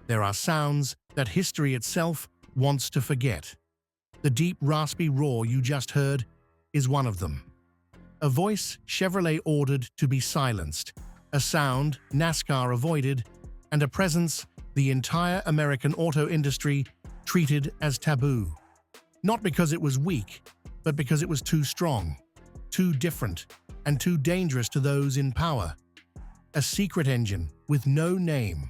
There are sounds that history itself wants to forget. The deep, raspy roar you just heard is one of them. A voice Chevrolet ordered to be silenced, a sound NASCAR avoided, and a presence the entire American auto industry treated as taboo. Not because it was weak, but because it was too strong, too different, and too dangerous to those in power. A secret engine with no name,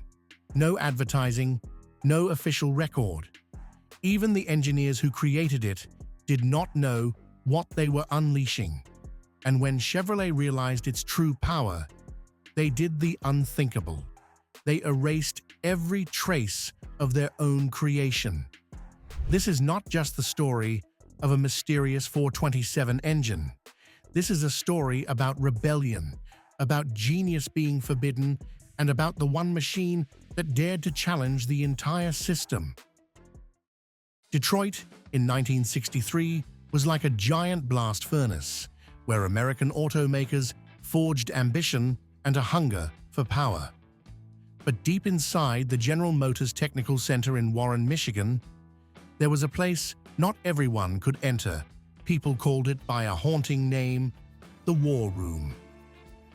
no advertising, no official record. Even the engineers who created it did not know what they were unleashing. And when Chevrolet realized its true power, they did the unthinkable. They erased every trace of their own creation. This is not just the story of a mysterious 427 engine. This is a story about rebellion, about genius being forbidden, and about the one machine that dared to challenge the entire system. Detroit, in 1963, was like a giant blast furnace, where American automakers forged ambition and a hunger for power. But deep inside the General Motors Technical Center in Warren, Michigan, there was a place not everyone could enter. People called it by a haunting name, the War Room.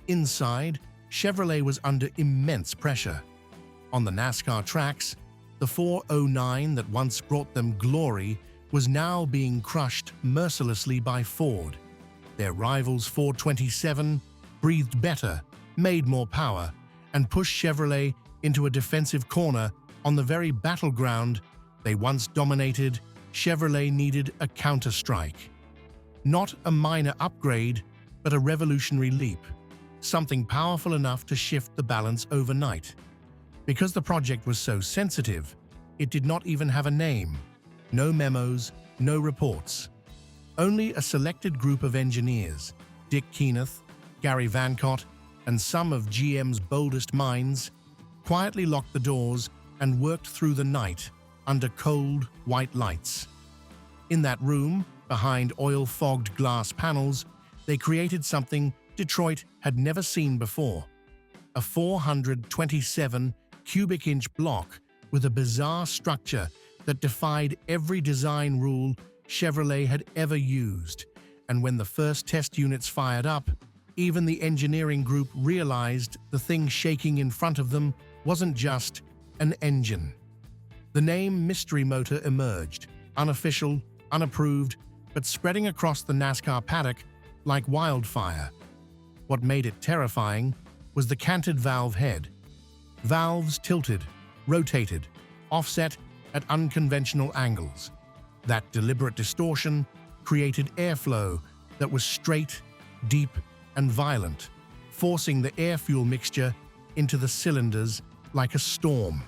Inside, Chevrolet was under immense pressure. On the NASCAR tracks, the 409 that once brought them glory was now being crushed mercilessly by Ford. Their rival's 427 breathed better, made more power, and pushed Chevrolet into a defensive corner on the very battleground they once dominated. Chevrolet needed a counterstrike. Not a minor upgrade, but a revolutionary leap. Something powerful enough to shift the balance overnight. Because the project was so sensitive, it did not even have a name. No memos, no reports. Only a selected group of engineers, Dick Kenneth, Gary Vancott, and some of GM's boldest minds, quietly locked the doors and worked through the night under cold, white lights. In that room, behind oil-fogged glass panels, they created something Detroit had never seen before. A 427 cubic inch block with a bizarre structure that defied every design rule Chevrolet had ever used. And when the first test units fired up, even the engineering group realized the thing shaking in front of them wasn't just an engine. The name Mystery Motor emerged, unofficial, unapproved, but spreading across the NASCAR paddock like wildfire. What made it terrifying was the canted valve head. Valves tilted, rotated, offset at unconventional angles. That deliberate distortion created airflow that was straight, deep, and violent, forcing the air-fuel mixture into the cylinders like a storm.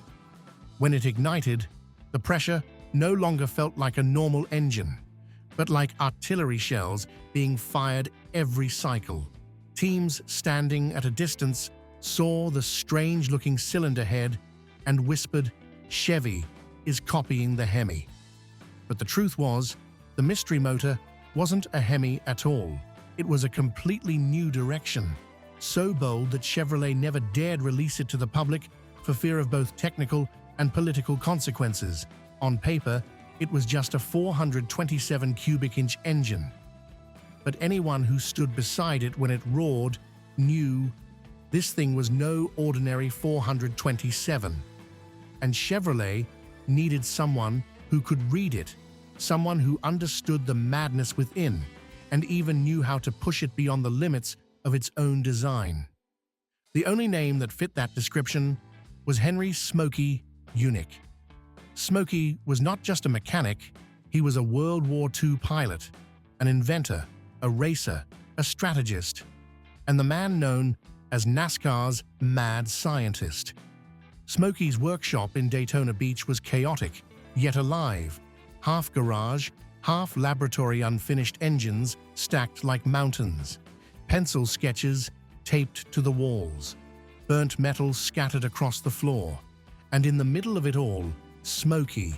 When it ignited, the pressure no longer felt like a normal engine, but like artillery shells being fired every cycle. Teams standing at a distance saw the strange-looking cylinder head and whispered, "Chevy is copying the Hemi." But the truth was, the Mystery Motor wasn't a Hemi at all. It was a completely new direction, so bold that Chevrolet never dared release it to the public for fear of both technical and political consequences. On paper, it was just a 427 cubic inch engine. But anyone who stood beside it when it roared knew this thing was no ordinary 427. And Chevrolet needed someone who could read it, someone who understood the madness within, and even knew how to push it beyond the limits of its own design. The only name that fit that description was Henry Smokey Yunick. Smokey was not just a mechanic, he was a World War II pilot, an inventor, a racer, a strategist, and the man known as NASCAR's mad scientist. Smokey's workshop in Daytona Beach was chaotic, yet alive. Half garage, half laboratory, unfinished engines stacked like mountains, pencil sketches taped to the walls, burnt metal scattered across the floor, and in the middle of it all, Smokey,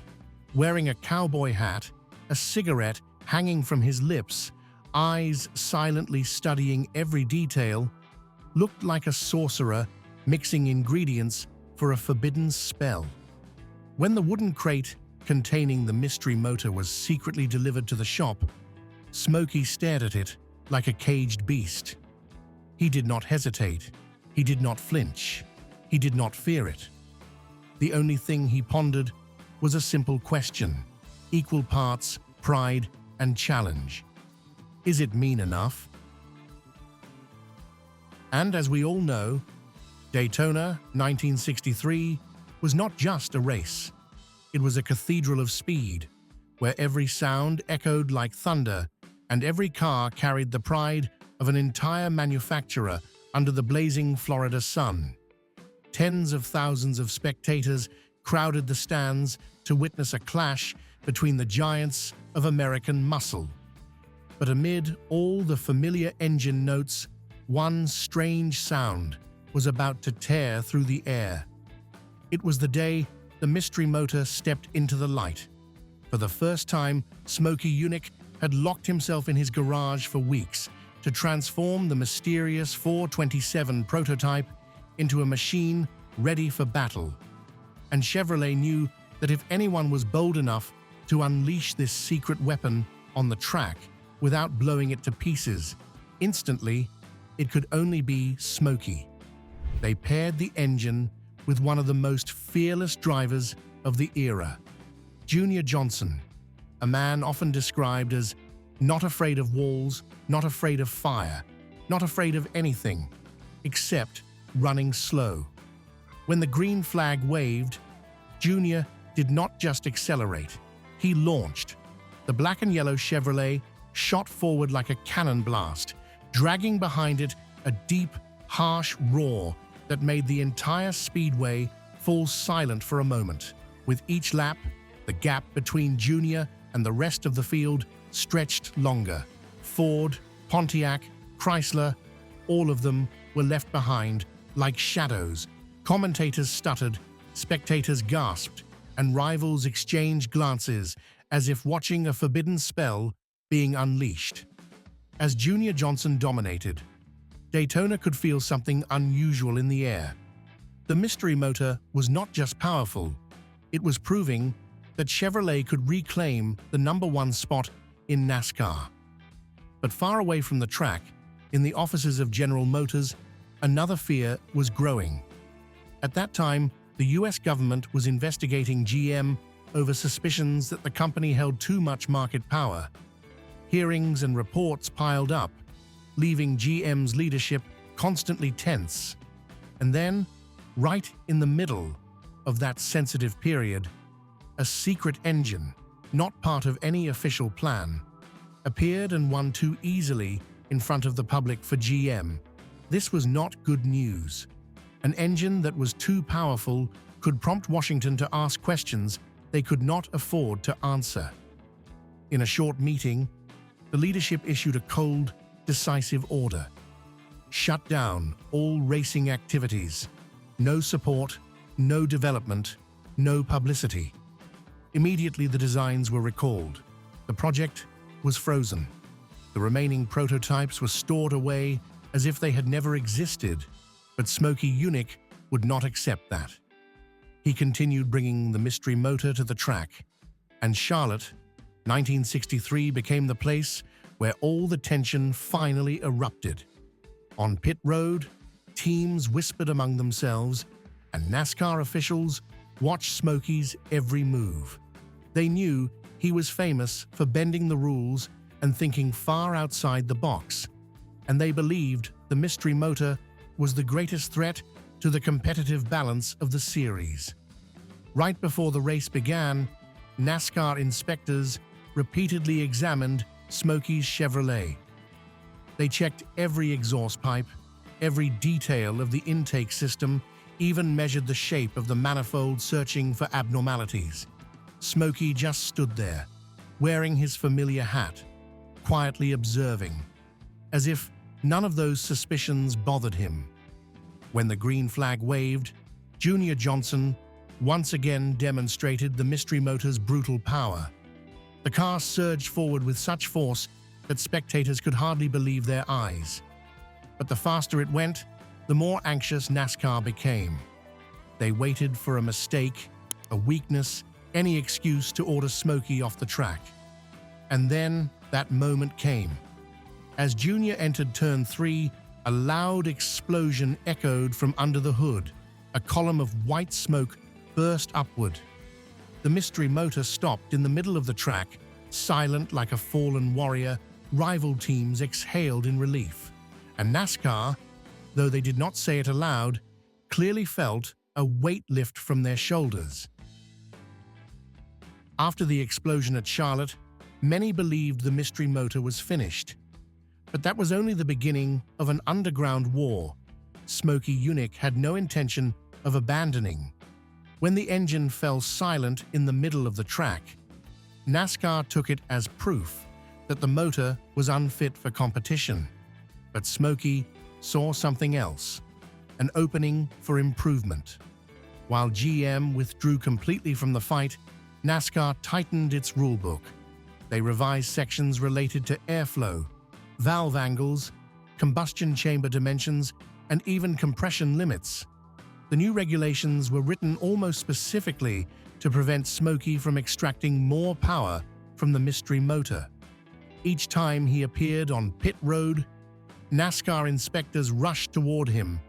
wearing a cowboy hat, a cigarette hanging from his lips, eyes silently studying every detail, looked like a sorcerer mixing ingredients for a forbidden spell. When the wooden crate containing the mystery motor was secretly delivered to the shop, Smokey stared at it like a caged beast. He did not hesitate. He did not flinch. He did not fear it. The only thing he pondered was a simple question, equal parts pride and challenge. Is it mean enough? And as we all know, Daytona 1963 was not just a race. It was a cathedral of speed, where every sound echoed like thunder and every car carried the pride of an entire manufacturer under the blazing Florida sun. Tens of thousands of spectators crowded the stands to witness a clash between the giants of American muscle. But amid all the familiar engine notes, one strange sound was about to tear through the air. It was the day the mystery motor stepped into the light. For the first time, Smokey Yunick had locked himself in his garage for weeks to transform the mysterious 427 prototype into a machine ready for battle. And Chevrolet knew that if anyone was bold enough to unleash this secret weapon on the track without blowing it to pieces, instantly, it could only be Smokey. They paired the engine with one of the most fearless drivers of the era, Junior Johnson, a man often described as not afraid of walls, not afraid of fire, not afraid of anything, except running slow. When the green flag waved, Junior did not just accelerate, he launched. The black and yellow Chevrolet shot forward like a cannon blast, dragging behind it a deep, harsh roar that made the entire speedway fall silent for a moment. With each lap, the gap between Junior and the rest of the field stretched longer. Ford, Pontiac, Chrysler, all of them were left behind like shadows. Commentators stuttered, spectators gasped, and rivals exchanged glances as if watching a forbidden spell being unleashed. As Junior Johnson dominated, Daytona could feel something unusual in the air. The mystery motor was not just powerful, it was proving that Chevrolet could reclaim the #1 spot in NASCAR. But far away from the track, in the offices of General Motors, another fear was growing. At that time, the US government was investigating GM over suspicions that the company held too much market power. Hearings and reports piled up, leaving GM's leadership constantly tense. And then, right in the middle of that sensitive period, a secret engine, not part of any official plan, appeared and won too easily in front of the public for GM. This was not good news. An engine that was too powerful could prompt Washington to ask questions they could not afford to answer. In a short meeting, the leadership issued a cold, decisive order. Shut down all racing activities. No support, no development, no publicity. Immediately the designs were recalled. The project was frozen. The remaining prototypes were stored away as if they had never existed, but Smokey Yunick would not accept that. He continued bringing the mystery motor to the track, and Charlotte, 1963 became the place where all the tension finally erupted. On pit road, teams whispered among themselves, and NASCAR officials watched Smokey's every move. They knew he was famous for bending the rules and thinking far outside the box, and they believed the mystery motor was the greatest threat to the competitive balance of the series. Right before the race began, NASCAR inspectors repeatedly examined Smokey's Chevrolet. They checked every exhaust pipe, every detail of the intake system, even measured the shape of the manifold, searching for abnormalities. Smokey just stood there, wearing his familiar hat, quietly observing, as if none of those suspicions bothered him. When the green flag waved, Junior Johnson once again demonstrated the mystery motor's brutal power. The car surged forward with such force that spectators could hardly believe their eyes. But the faster it went, the more anxious NASCAR became. They waited for a mistake, a weakness, any excuse to order Smokey off the track. And then that moment came. As Junior entered turn 3, a loud explosion echoed from under the hood. A column of white smoke burst upward. The mystery motor stopped in the middle of the track, silent like a fallen warrior. Rival teams exhaled in relief. And NASCAR, though they did not say it aloud, clearly felt a weight lift from their shoulders. After the explosion at Charlotte, many believed the mystery motor was finished. But that was only the beginning of an underground war Smokey Yunick had no intention of abandoning. When the engine fell silent in the middle of the track, NASCAR took it as proof that the motor was unfit for competition. But Smokey saw something else, an opening for improvement. While GM withdrew completely from the fight, NASCAR tightened its rulebook. They revised sections related to airflow, valve angles, combustion chamber dimensions, and even compression limits. The new regulations were written almost specifically to prevent Smokey from extracting more power from the mystery motor. Each time he appeared on pit road, NASCAR inspectors rushed toward him,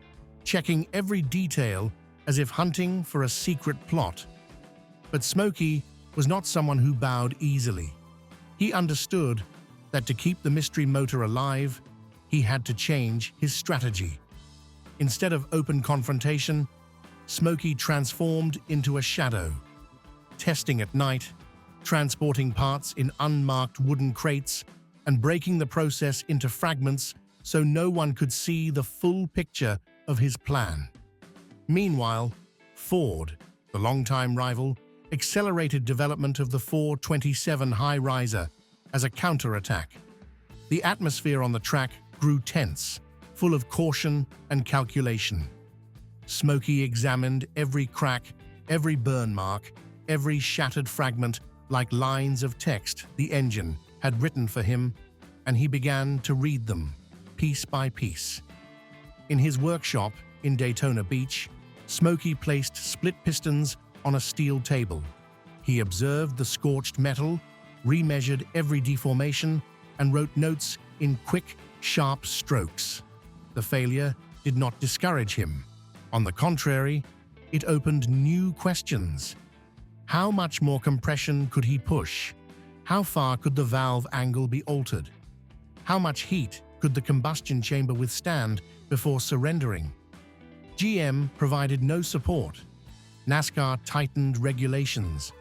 checking every detail as if hunting for a secret plot. But Smokey was not someone who bowed easily. He understood that to keep the mystery motor alive, he had to change his strategy. Instead of open confrontation, Smokey transformed into a shadow, testing at night, transporting parts in unmarked wooden crates, and breaking the process into fragments so no one could see the full picture of his plan. Meanwhile, Ford, the longtime rival, accelerated development of the 427 High Riser as a counterattack. The atmosphere on the track grew tense, full of caution and calculation. Smokey examined every crack, every burn mark, every shattered fragment like lines of text the engine had written for him, and he began to read them, piece by piece. In his workshop in Daytona Beach, Smokey placed split pistons on a steel table. He observed the scorched metal, remeasured every deformation, and wrote notes in quick, sharp strokes. The failure did not discourage him. On the contrary, it opened new questions. How much more compression could he push? How far could the valve angle be altered? How much heat could the combustion chamber withstand before surrendering? GM provided no support. NASCAR tightened regulations.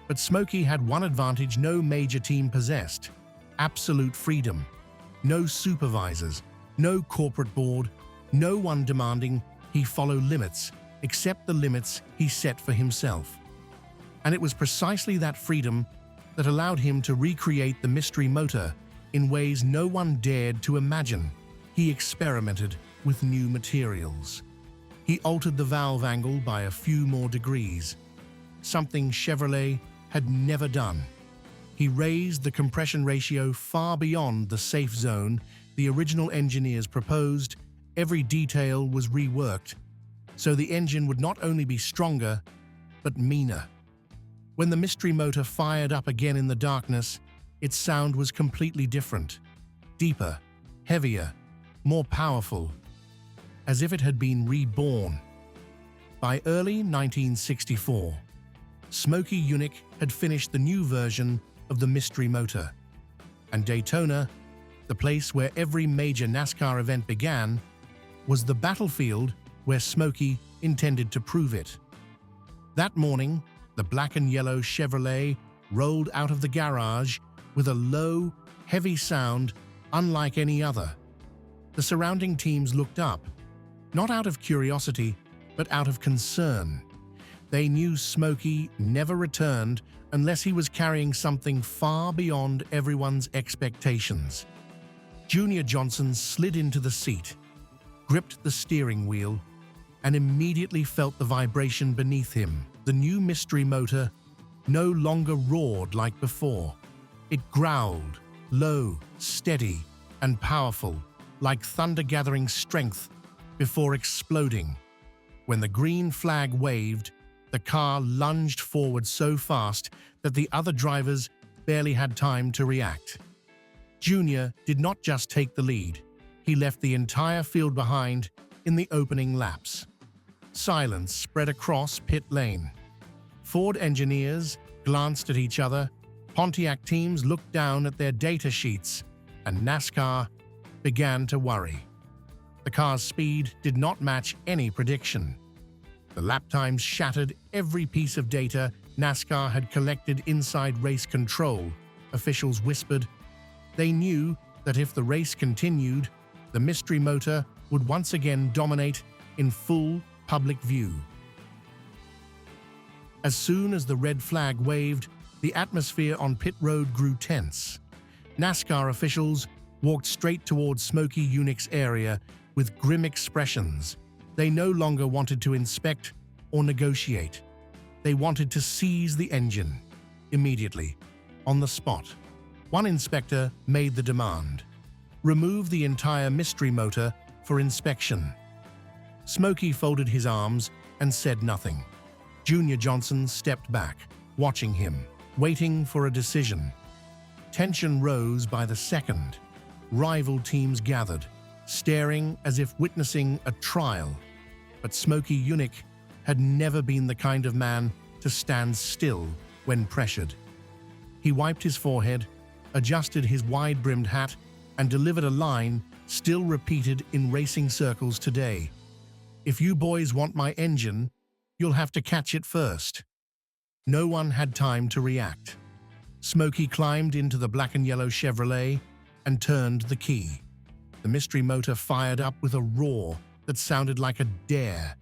But Smokey had one advantage no major team possessed: absolute freedom. No supervisors, no corporate board, no one demanding he follow limits except the limits he set for himself. And it was precisely that freedom that allowed him to recreate the mystery motor in ways no one dared to imagine. He experimented with new materials. He altered the valve angle by a few more degrees, something Chevrolet had never done. He raised the compression ratio far beyond the safe zone the original engineers proposed. Every detail was reworked, so the engine would not only be stronger, but meaner. When the mystery motor fired up again in the darkness, its sound was completely different, deeper, heavier, more powerful, as if it had been reborn. By early 1964, Smokey Yunick had finished the new version of the mystery motor, and Daytona, the place where every major NASCAR event began, was the battlefield where Smokey intended to prove it. That morning, the black and yellow Chevrolet rolled out of the garage with a low, heavy sound unlike any other. The surrounding teams looked up, not out of curiosity, but out of concern. They knew Smokey never returned unless he was carrying something far beyond everyone's expectations. Junior Johnson slid into the seat, gripped the steering wheel, and immediately felt the vibration beneath him. The new mystery motor no longer roared like before. It growled, low, steady, and powerful, like thunder gathering strength before exploding. When the green flag waved, The car lunged forward so fast that the other drivers barely had time to react. Junior did not just take the lead, he left the entire field behind in the opening laps. Silence spread across pit lane. Ford engineers glanced at each other, Pontiac teams looked down at their data sheets, and NASCAR began to worry. The car's speed did not match any prediction. The lap times shattered every piece of data NASCAR had collected inside race control, officials whispered. They knew that if the race continued, the mystery motor would once again dominate in full public view. As soon as the red flag waved, the atmosphere on pit road grew tense. NASCAR officials walked straight towards Smokey Yunick's area with grim expressions. They no longer wanted to inspect or negotiate. They wanted to seize the engine, immediately, on the spot. One inspector made the demand: remove the entire mystery motor for inspection. Smokey folded his arms and said nothing. Junior Johnson stepped back, watching him, waiting for a decision. Tension rose by the second. Rival teams gathered, staring as if witnessing a trial. But Smokey Yunick had never been the kind of man to stand still when pressured. He wiped his forehead, adjusted his wide-brimmed hat, and delivered a line still repeated in racing circles today. "If you boys want my engine, you'll have to catch it first." No one had time to react. Smokey climbed into the black and yellow Chevrolet and turned the key. The mystery motor fired up with a roar that sounded like a dare.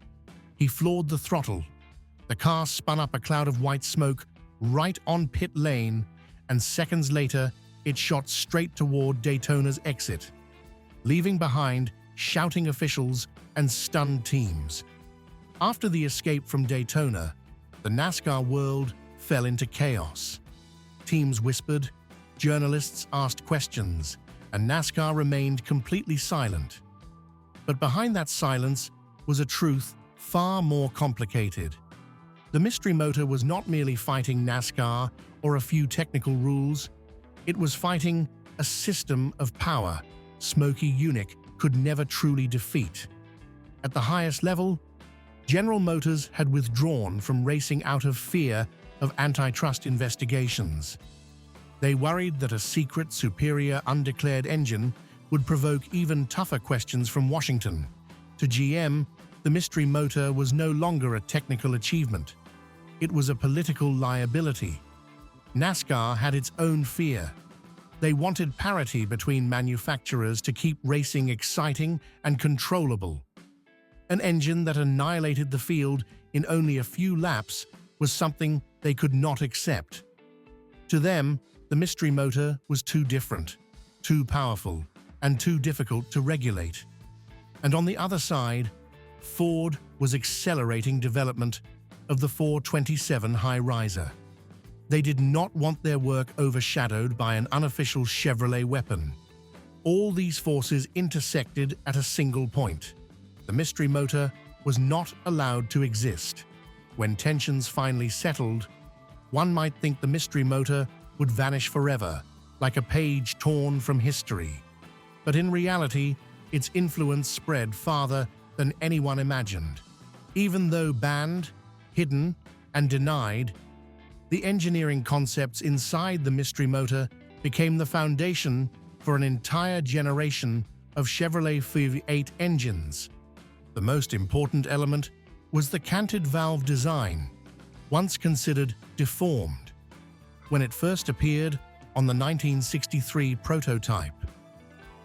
He floored the throttle. The car spun up a cloud of white smoke right on pit lane, and seconds later, it shot straight toward Daytona's exit, leaving behind shouting officials and stunned teams. After the escape from Daytona, the NASCAR world fell into chaos. Teams whispered, journalists asked questions, and NASCAR remained completely silent. But behind that silence was a truth far more complicated. The mystery motor was not merely fighting NASCAR or a few technical rules. It was fighting a system of power Smokey Yunick could never truly defeat. At the highest level, General Motors had withdrawn from racing out of fear of antitrust investigations. They worried that a secret, superior, undeclared engine would provoke even tougher questions from Washington. To GM, the mystery motor was no longer a technical achievement. It was a political liability. NASCAR had its own fear. They wanted parity between manufacturers to keep racing exciting and controllable. An engine that annihilated the field in only a few laps was something they could not accept. To them, the mystery motor was too different, too powerful, and too difficult to regulate. And on the other side, Ford was accelerating development of the 427 High Riser. They did not want their work overshadowed by an unofficial Chevrolet weapon. All these forces intersected at a single point. The mystery motor was not allowed to exist. When tensions finally settled, one might think the mystery motor would vanish forever, like a page torn from history. But in reality, its influence spread farther than anyone imagined. Even though banned, hidden, and denied, the engineering concepts inside the mystery motor became the foundation for an entire generation of Chevrolet V8 engines. The most important element was the canted-valve design, once considered deformed, when it first appeared on the 1963 prototype.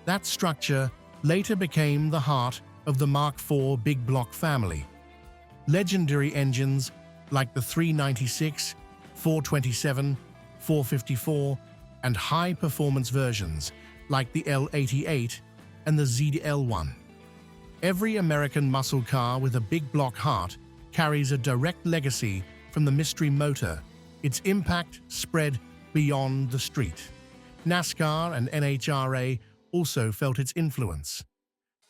That structure later became the heart of the Mark IV big block family. Legendary engines like the 396, 427, 454, and high-performance versions like the L88 and the ZL1. Every American muscle car with a big block heart carries a direct legacy from the mystery motor. Its impact spread beyond the street. NASCAR and NHRA also felt its influence.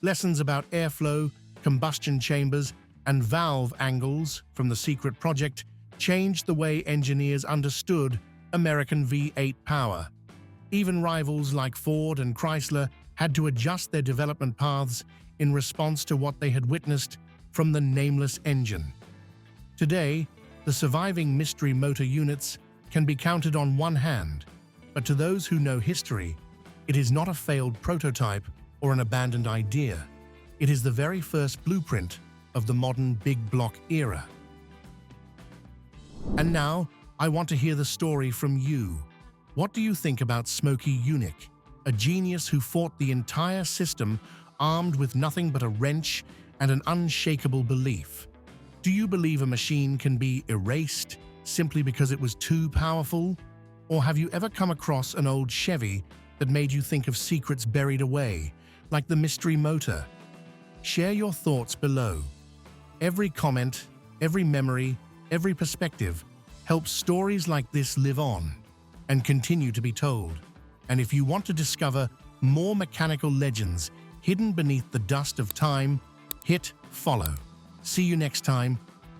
Lessons about airflow, combustion chambers, and valve angles from the secret project changed the way engineers understood American V8 power. Even rivals like Ford and Chrysler had to adjust their development paths in response to what they had witnessed from the nameless engine. Today, the surviving mystery motor units can be counted on one hand, but to those who know history, it is not a failed prototype or an abandoned idea. It is the very first blueprint of the modern big block era. And now, I want to hear the story from you. What do you think about Smokey Yunick, a genius who fought the entire system armed with nothing but a wrench and an unshakable belief? Do you believe a machine can be erased simply because it was too powerful? Or have you ever come across an old Chevy that made you think of secrets buried away, like the mystery motor? Share your thoughts below. Every comment, every memory, every perspective helps stories like this live on and continue to be told. And if you want to discover more mechanical legends hidden beneath the dust of time, hit follow. See you next time